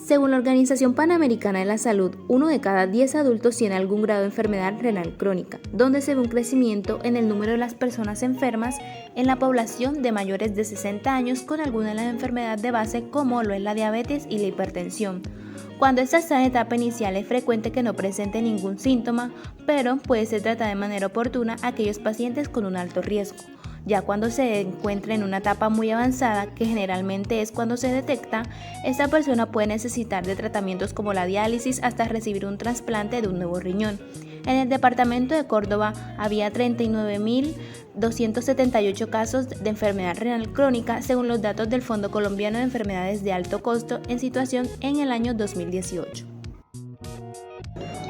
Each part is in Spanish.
Según la Organización Panamericana de la Salud, 1 de cada 10 adultos tiene algún grado de enfermedad renal crónica, donde se ve un crecimiento en el número de las personas enfermas en la población de mayores de 60 años con alguna de las enfermedades de base como lo es la diabetes y la hipertensión. Cuando esta está en etapa inicial es frecuente que no presente ningún síntoma, pero puede ser tratada de manera oportuna a aquellos pacientes con un alto riesgo. Ya cuando se encuentra en una etapa muy avanzada, que generalmente es cuando se detecta, esta persona puede necesitar de tratamientos como la diálisis hasta recibir un trasplante de un nuevo riñón. En el departamento de Córdoba había 39.278 casos de enfermedad renal crónica según los datos del Fondo Colombiano de Enfermedades de Alto Costo en situación en el año 2018.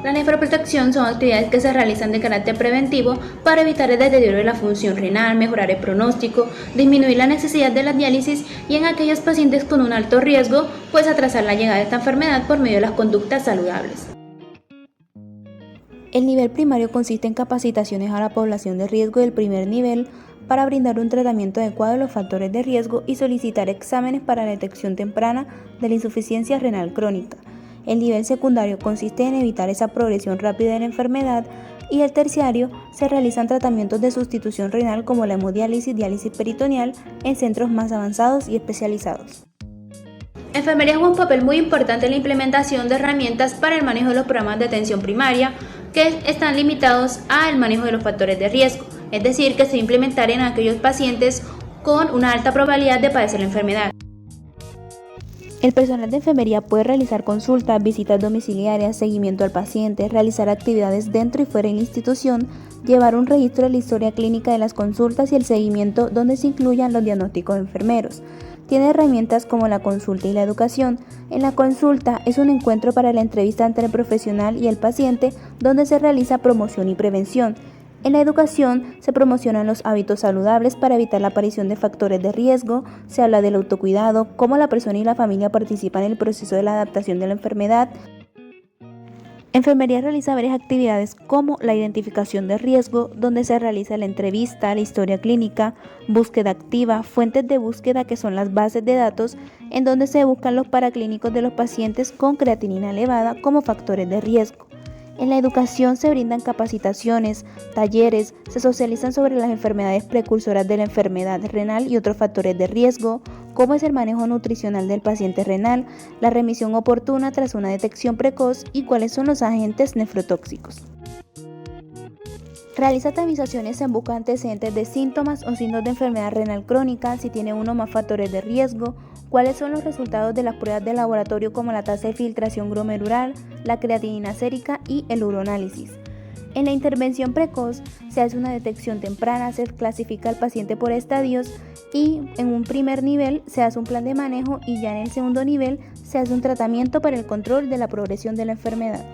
La nefroprotección son actividades que se realizan de carácter preventivo para evitar el deterioro de la función renal, mejorar el pronóstico, disminuir la necesidad de la diálisis y en aquellos pacientes con un alto riesgo, pues atrasar la llegada de esta enfermedad por medio de las conductas saludables. El nivel primario consiste en capacitaciones a la población de riesgo del primer nivel para brindar un tratamiento adecuado de los factores de riesgo y solicitar exámenes para la detección temprana de la insuficiencia renal crónica. El nivel secundario consiste en evitar esa progresión rápida de la enfermedad y el terciario se realizan tratamientos de sustitución renal como la hemodiálisis, diálisis peritoneal en centros más avanzados y especializados. Enfermería juega un papel muy importante en la implementación de herramientas para el manejo de los programas de atención primaria que están limitados al manejo de los factores de riesgo, es decir, que se implementar en aquellos pacientes con una alta probabilidad de padecer la enfermedad. El personal de enfermería puede realizar consultas, visitas domiciliarias, seguimiento al paciente, realizar actividades dentro y fuera de la institución, llevar un registro de la historia clínica de las consultas y el seguimiento donde se incluyan los diagnósticos enfermeros. Tiene herramientas como la consulta y la educación. En la consulta es un encuentro para la entrevista entre el profesional y el paciente donde se realiza promoción y prevención. En la educación se promocionan los hábitos saludables para evitar la aparición de factores de riesgo, se habla del autocuidado, cómo la persona y la familia participan en el proceso de la adaptación de la enfermedad. Enfermería realiza varias actividades como la identificación de riesgo, donde se realiza la entrevista, la historia clínica, búsqueda activa, fuentes de búsqueda que son las bases de datos, en donde se buscan los paraclínicos de los pacientes con creatinina elevada como factores de riesgo. En la educación se brindan capacitaciones, talleres, se socializan sobre las enfermedades precursoras de la enfermedad renal y otros factores de riesgo, cómo es el manejo nutricional del paciente renal, la remisión oportuna tras una detección precoz y cuáles son los agentes nefrotóxicos. Realiza tamizaciones en busca de antecedentes de síntomas o signos de enfermedad renal crónica, si tiene uno o más factores de riesgo, cuáles son los resultados de las pruebas de laboratorio como la tasa de filtración glomerular, la creatinina sérica y el uroanálisis. En la intervención precoz se hace una detección temprana, se clasifica al paciente por estadios y en un primer nivel se hace un plan de manejo y ya en el segundo nivel se hace un tratamiento para el control de la progresión de la enfermedad.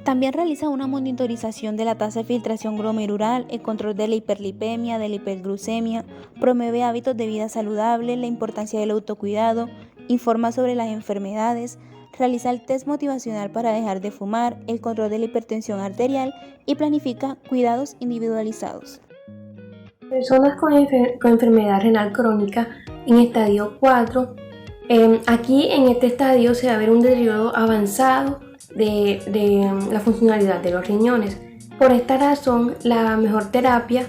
También realiza una monitorización de la tasa de filtración glomerular, el control de la hiperlipemia, de la hiperglucemia, promueve hábitos de vida saludable, la importancia del autocuidado, informa sobre las enfermedades, realiza el test motivacional para dejar de fumar, el control de la hipertensión arterial y planifica cuidados individualizados. Personas con enfermedad renal crónica en estadio 4, aquí en este estadio se va a ver un deterioro avanzado de la funcionalidad de los riñones. Por esta razón, la mejor terapia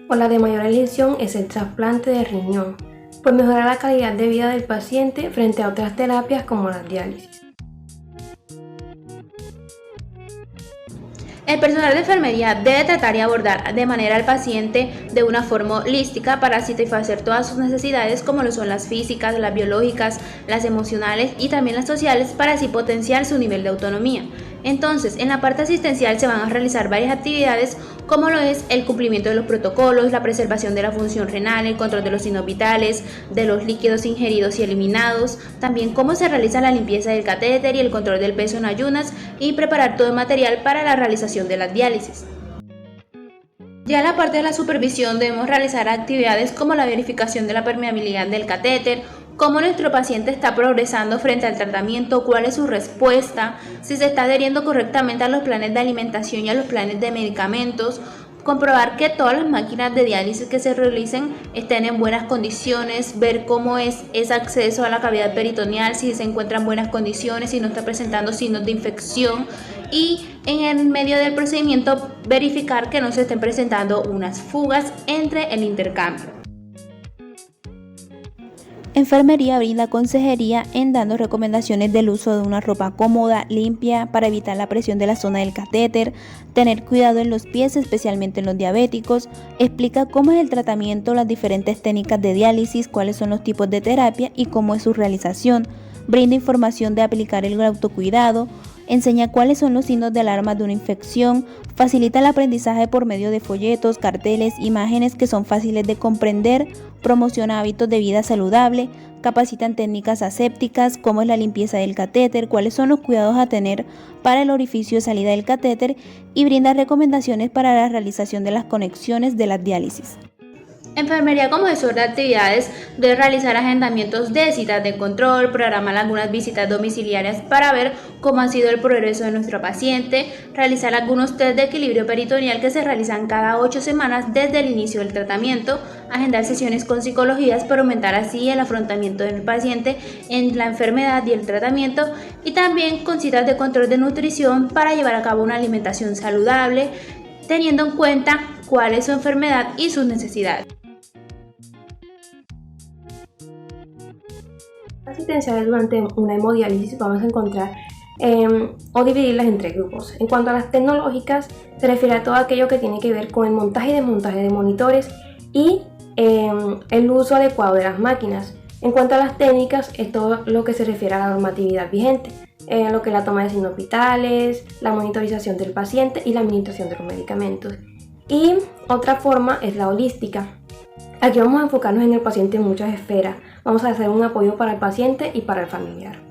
o la de mayor elección es el trasplante de riñón, pues mejora la calidad de vida del paciente frente a otras terapias como la diálisis. El personal de enfermería debe tratar y abordar de manera al paciente de una forma holística para satisfacer todas sus necesidades como lo son las físicas, las biológicas, las emocionales y también las sociales para así potenciar su nivel de autonomía. Entonces, en la parte asistencial se van a realizar varias actividades como lo es el cumplimiento de los protocolos, la preservación de la función renal, el control de los signos vitales, de los líquidos ingeridos y eliminados, también cómo se realiza la limpieza del catéter y el control del peso en ayunas y preparar todo el material para la realización de las diálisis. Ya en la parte de la supervisión debemos realizar actividades como la verificación de la permeabilidad del catéter, cómo nuestro paciente está progresando frente al tratamiento, cuál es su respuesta, si se está adheriendo correctamente a los planes de alimentación y a los planes de medicamentos, Comprobar que todas las máquinas de diálisis que se realicen estén en buenas condiciones, ver cómo es ese acceso a la cavidad peritoneal, si se encuentra en buenas condiciones, si no está presentando signos de infección, y en el medio del procedimiento verificar que no se estén presentando unas fugas entre el intercambio. Enfermería brinda consejería en dando recomendaciones del uso de una ropa cómoda, limpia, para evitar la presión de la zona del catéter, tener cuidado en los pies, especialmente en los diabéticos, explica cómo es el tratamiento, las diferentes técnicas de diálisis, cuáles son los tipos de terapia y cómo es su realización, brinda información de aplicar el autocuidado, enseña cuáles son los signos de alarma de una infección, facilita el aprendizaje por medio de folletos, carteles, imágenes que son fáciles de comprender, promociona hábitos de vida saludable, capacita en técnicas asépticas, cómo es la limpieza del catéter, cuáles son los cuidados a tener para el orificio de salida del catéter y brinda recomendaciones para la realización de las conexiones de las diálisis. Enfermería como gestor de actividades debe realizar agendamientos de citas de control, programar algunas visitas domiciliarias para ver cómo ha sido el progreso de nuestro paciente, realizar algunos test de equilibrio peritoneal que se realizan cada 8 semanas desde el inicio del tratamiento, agendar sesiones con psicologías para aumentar así el afrontamiento del paciente en la enfermedad y el tratamiento, y también con citas de control de nutrición para llevar a cabo una alimentación saludable, teniendo en cuenta cuál es su enfermedad y sus necesidades. Asistenciales durante una hemodiálisis vamos a encontrar o dividirlas en 3 grupos. En cuanto a las tecnológicas, se refiere a todo aquello que tiene que ver con el montaje y desmontaje de monitores y el uso adecuado de las máquinas. En cuanto a las técnicas, es todo lo que se refiere a la normatividad vigente, lo que es la toma de signos vitales, la monitorización del paciente y la administración de los medicamentos. Y otra forma es la holística. Aquí vamos a enfocarnos en el paciente en muchas esferas. Vamos a hacer un apoyo para el paciente y para el familiar.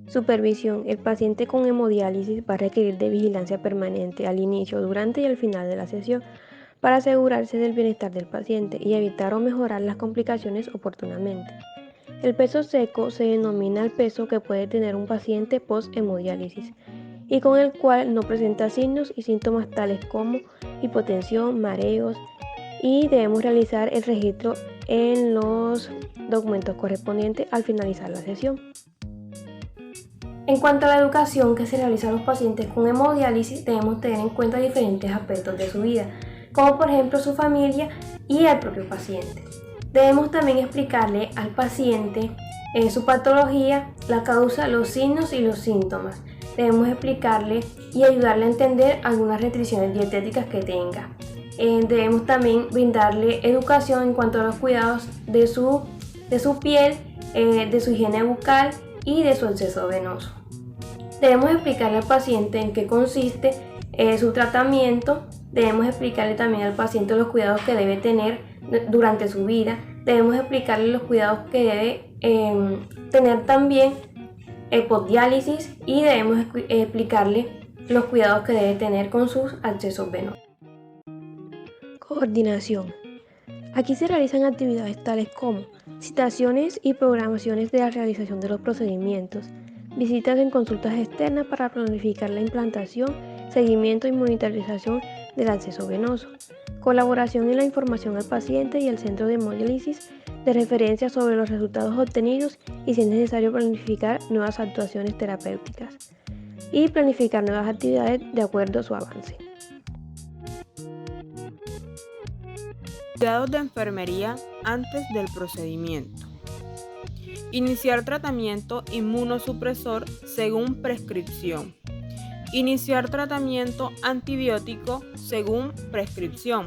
Supervisión. El paciente con hemodiálisis va a requerir de vigilancia permanente al inicio, durante y al final de la sesión para asegurarse del bienestar del paciente y evitar o mejorar las complicaciones oportunamente. El peso seco se denomina el peso que puede tener un paciente post-hemodiálisis y con el cual no presenta signos y síntomas tales como hipotensión, mareos, y debemos realizar el registro en los documentos correspondientes al finalizar la sesión. En cuanto a la educación que se realiza a los pacientes con hemodiálisis, debemos tener en cuenta diferentes aspectos de su vida, como por ejemplo su familia y al propio paciente. Debemos también explicarle al paciente su patología, la causa, los signos y los síntomas. Debemos explicarle y ayudarle a entender algunas restricciones dietéticas que tenga. Debemos también brindarle educación en cuanto a los cuidados de su piel, de su higiene bucal y de su acceso venoso. Debemos explicarle al paciente en qué consiste su tratamiento. Debemos explicarle también al paciente los cuidados que debe tener durante su vida. Debemos explicarle los cuidados que debe tener también postdiálisis y debemos explicarle los cuidados que debe tener con sus accesos venosos. Coordinación. Aquí se realizan actividades tales como citaciones y programaciones de la realización de los procedimientos, visitas en consultas externas para planificar la implantación, seguimiento y monitorización del acceso venoso, colaboración en la información al paciente y al centro de hemodiálisis de referencia sobre los resultados obtenidos y si es necesario planificar nuevas actuaciones terapéuticas y planificar nuevas actividades de acuerdo a su avance. Cuidados de enfermería antes del procedimiento. Iniciar tratamiento inmunosupresor según prescripción. Iniciar tratamiento antibiótico según prescripción.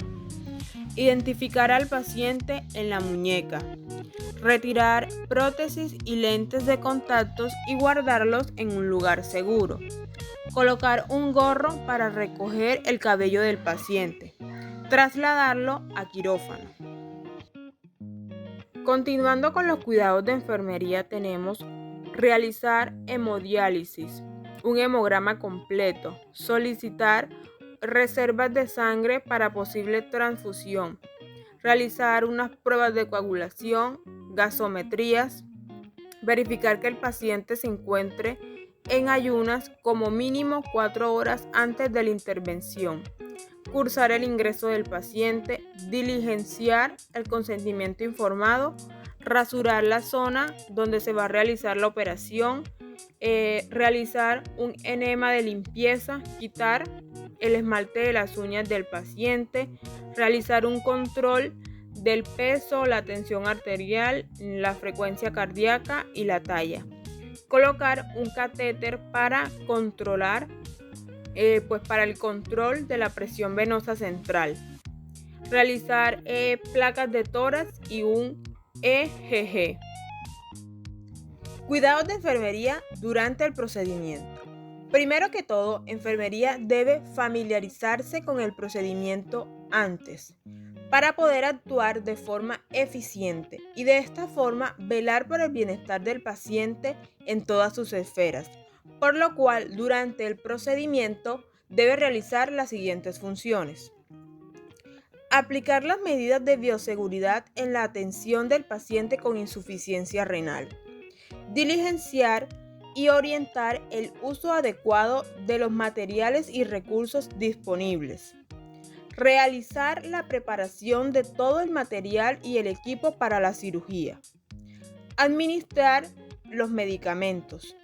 Identificar al paciente en la muñeca. Retirar prótesis y lentes de contactos y guardarlos en un lugar seguro. Colocar un gorro para recoger el cabello del paciente. Trasladarlo a quirófano. Continuando con los cuidados de enfermería, tenemos realizar hemodiálisis, un hemograma completo, solicitar reservas de sangre para posible transfusión, realizar unas pruebas de coagulación, gasometrías, verificar que el paciente se encuentre en ayunas como mínimo 4 horas antes de la intervención, cursar el ingreso del paciente, diligenciar el consentimiento informado, rasurar la zona donde se va a realizar la operación, realizar un enema de limpieza, quitar el esmalte de las uñas del paciente, realizar un control del peso, la tensión arterial, la frecuencia cardíaca y la talla. Colocar un catéter para controlar, para el control de la presión venosa central. Realizar placas de tórax y un EGG. Cuidados de enfermería durante el procedimiento. Primero que todo, enfermería debe familiarizarse con el procedimiento antes para poder actuar de forma eficiente y de esta forma velar por el bienestar del paciente en todas sus esferas, por lo cual durante el procedimiento debe realizar las siguientes funciones. Aplicar las medidas de bioseguridad en la atención del paciente con insuficiencia renal. Diligenciar y orientar el uso adecuado de los materiales y recursos disponibles. Realizar la preparación de todo el material y el equipo para la cirugía. Administrar los medicamentos.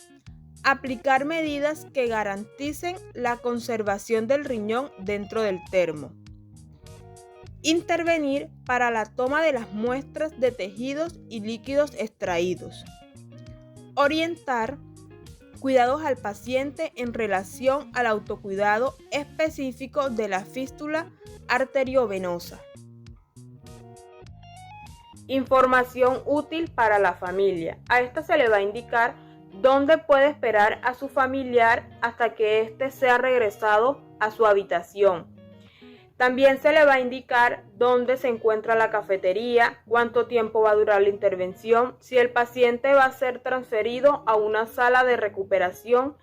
Aplicar medidas que garanticen la conservación del riñón dentro del termo. Intervenir para la toma de las muestras de tejidos y líquidos extraídos. Orientar cuidados al paciente en relación al autocuidado específico de la fístula arteriovenosa. Información útil para la familia. A esta se le va a indicar dónde puede esperar a su familiar hasta que éste sea regresado a su habitación. También se le va a indicar dónde se encuentra la cafetería, cuánto tiempo va a durar la intervención, si el paciente va a ser transferido a una sala de recuperación,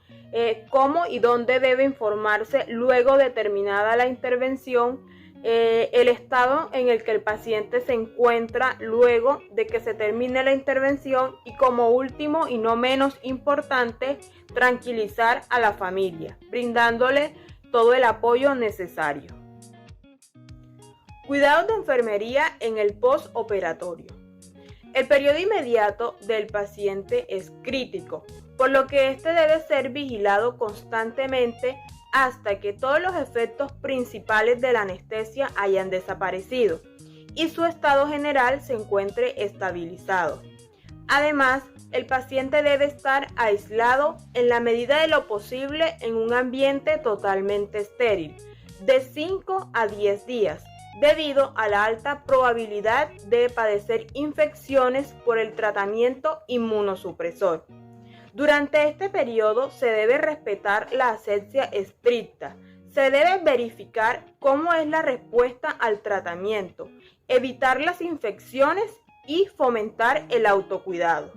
cómo y dónde debe informarse luego de terminada la intervención, el estado en el que el paciente se encuentra luego de que se termine la intervención y, como último y no menos importante, tranquilizar a la familia, brindándole todo el apoyo necesario. Cuidados de enfermería en el postoperatorio. El periodo inmediato del paciente es crítico, por lo que este debe ser vigilado constantemente hasta que todos los efectos principales de la anestesia hayan desaparecido y su estado general se encuentre estabilizado. Además, el paciente debe estar aislado en la medida de lo posible en un ambiente totalmente estéril, de 5 a 10 días, debido a la alta probabilidad de padecer infecciones por el tratamiento inmunosupresor. Durante este periodo se debe respetar la asepsia estricta, se debe verificar cómo es la respuesta al tratamiento, evitar las infecciones y fomentar el autocuidado.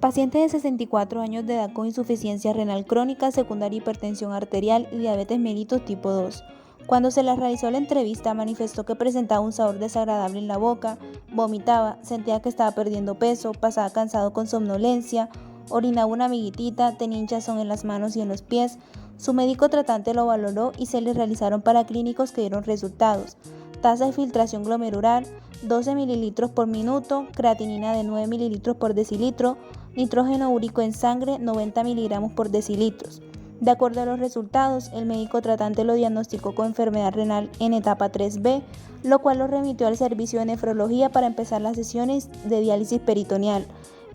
Paciente de 64 años de edad con insuficiencia renal crónica, secundaria hipertensión arterial y diabetes mellitus tipo 2. Cuando se le realizó la entrevista, manifestó que presentaba un sabor desagradable en la boca, vomitaba, sentía que estaba perdiendo peso, pasaba cansado con somnolencia, orinaba una amiguitita, tenía hinchazón en las manos y en los pies. Su médico tratante lo valoró y se le realizaron paraclínicos que dieron resultados. Tasa de filtración glomerular, 12 ml por minuto, creatinina de 9 ml por decilitro, nitrógeno úrico en sangre 90 mg por decilitros. De acuerdo a los resultados, el médico tratante lo diagnosticó con enfermedad renal en etapa 3B, lo cual lo remitió al servicio de nefrología para empezar las sesiones de diálisis peritoneal.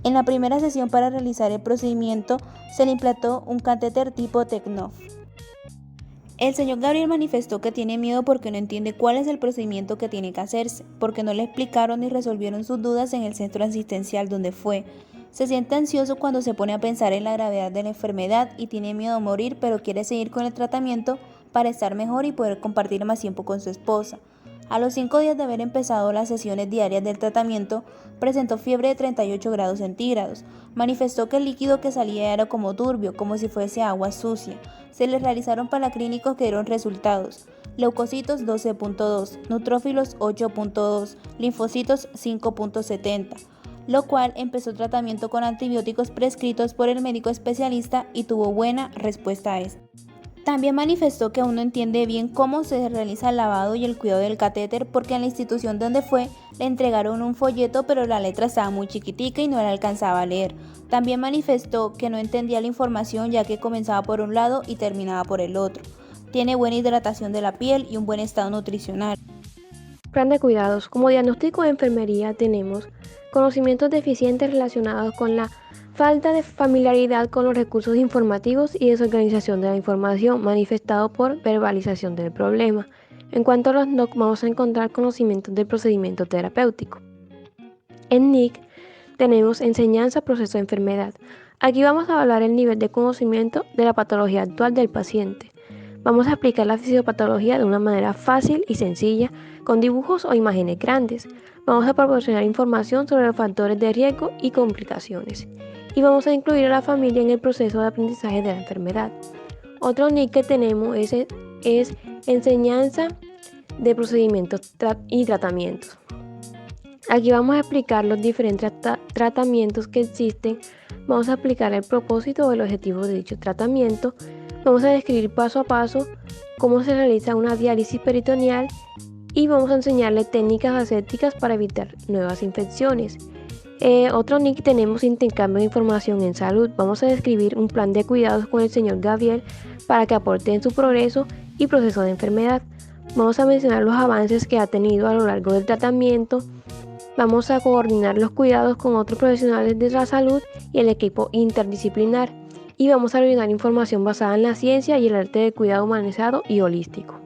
En la primera sesión para realizar el procedimiento se le implantó un catéter tipo Tecnof. El señor Gabriel manifestó que tiene miedo porque no entiende cuál es el procedimiento que tiene que hacerse, porque no le explicaron ni resolvieron sus dudas en el centro asistencial donde fue. Se siente ansioso cuando se pone a pensar en la gravedad de la enfermedad y tiene miedo a morir, pero quiere seguir con el tratamiento para estar mejor y poder compartir más tiempo con su esposa. A los 5 días de haber empezado las sesiones diarias del tratamiento, presentó fiebre de 38 grados centígrados. Manifestó que el líquido que salía era como turbio, como si fuese agua sucia. Se le realizaron paraclínicos que dieron resultados. Leucocitos 12.2, neutrófilos 8.2, linfocitos 5.70. lo cual empezó tratamiento con antibióticos prescritos por el médico especialista y tuvo buena respuesta a esto. También manifestó que aún no entiende bien cómo se realiza el lavado y el cuidado del catéter porque en la institución donde fue le entregaron un folleto pero la letra estaba muy chiquitica y no la alcanzaba a leer. También manifestó que no entendía la información ya que comenzaba por un lado y terminaba por el otro. Tiene buena hidratación de la piel y un buen estado nutricional. Plan de cuidados. Como diagnóstico de enfermería tenemos conocimientos deficientes relacionados con la falta de familiaridad con los recursos informativos y desorganización de la información manifestado por verbalización del problema. En cuanto a los NOC, vamos a encontrar conocimientos del procedimiento terapéutico. En NIC tenemos enseñanza, proceso de enfermedad. Aquí vamos a evaluar el nivel de conocimiento de la patología actual del paciente. Vamos a explicar la fisiopatología de una manera fácil y sencilla, con dibujos o imágenes grandes. Vamos a proporcionar información sobre los factores de riesgo y complicaciones. Y vamos a incluir a la familia en el proceso de aprendizaje de la enfermedad. Otro NIC que tenemos es enseñanza de procedimientos y tratamientos. Aquí vamos a explicar los diferentes tratamientos que existen, vamos a explicar el propósito o el objetivo de dicho tratamiento, vamos a describir paso a paso cómo se realiza una diálisis peritoneal y vamos a enseñarle técnicas asépticas para evitar nuevas infecciones. Otro NIC tenemos intercambio de información en salud. Vamos a describir un plan de cuidados con el señor Gabriel para que aporte en su progreso y proceso de enfermedad. Vamos a mencionar los avances que ha tenido a lo largo del tratamiento. Vamos a coordinar los cuidados con otros profesionales de la salud y el equipo interdisciplinar. Y vamos a brindar información basada en la ciencia y el arte del cuidado humanizado y holístico.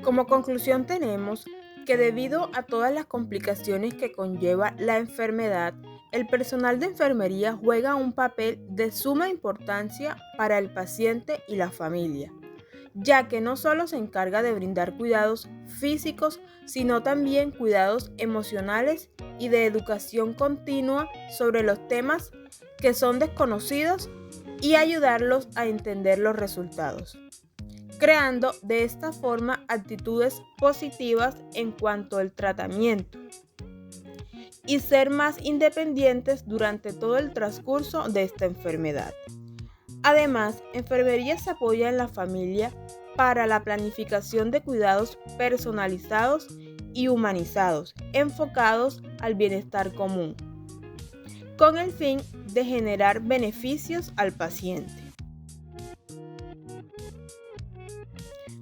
Como conclusión tenemos que debido a todas las complicaciones que conlleva la enfermedad, el personal de enfermería juega un papel de suma importancia para el paciente y la familia, ya que no solo se encarga de brindar cuidados físicos, sino también cuidados emocionales y de educación continua sobre los temas que son desconocidos y ayudarlos a entender los resultados, creando de esta forma actitudes positivas en cuanto al tratamiento y ser más independientes durante todo el transcurso de esta enfermedad. Además, enfermería se apoya en la familia para la planificación de cuidados personalizados y humanizados, enfocados al bienestar común, con el fin de generar beneficios al paciente.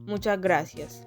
Muchas gracias.